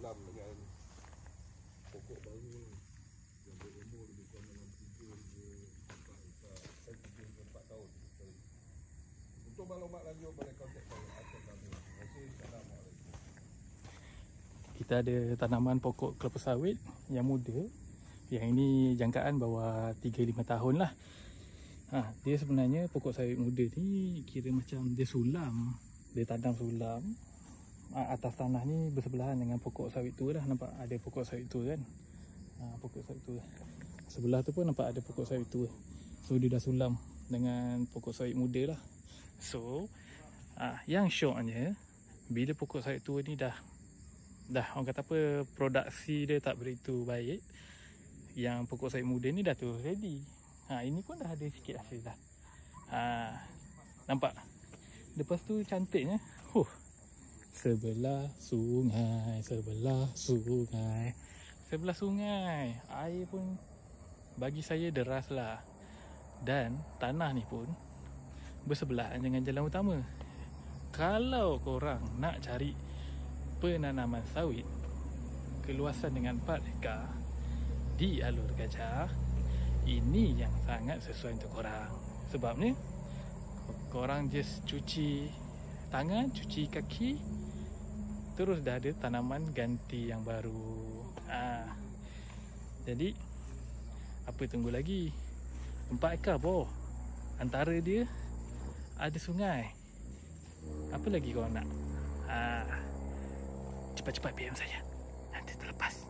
tanam dengan pokok baru yang berumur lebih kurang dalam 3 hingga 4 tahun. Untuk maklumat lanjut boleh kontak saya atas nama. Terima kasih. Assalamualaikum. Kita ada tanaman pokok kelapa sawit yang muda. Yang ini jangkaan bawah 3-5 tahun lah. Dia sebenarnya pokok sawit muda ni kira macam dia sulam. Dia tanam sulam. Atas tanah ni bersebelahan dengan pokok sawit tua dah. Nampak ada pokok sawit tua kan. Pokok sawit tua. Sebelah tu pun nampak ada pokok sawit tua. So dia dah sulam dengan pokok sawit muda lah. So yang syoknya, bila pokok sawit tua ni dah orang kata apa, produksi dia tak begitu baik, yang pokok sawit muda ni dah tu ready. Ini pun dah ada sikit hasil dah. Nampak? Lepas tu cantiknya. Sebelah sungai, sebelah sungai, sebelah sungai. Air pun bagi saya deras lah. Dan tanah ni pun bersebelahan dengan jalan utama. Kalau korang nak cari penanaman sawit keluasan dengan 4 hektar di Alur Gajah, ini yang sangat sesuai untuk korang. Sebabnya korang just cuci tangan, cuci kaki, terus dah ada tanaman ganti yang baru. Jadi apa tunggu lagi? 4 ekar boh. Antara dia ada sungai. Apa lagi korang nak? Cepat-cepat PM saya, nanti terlepas.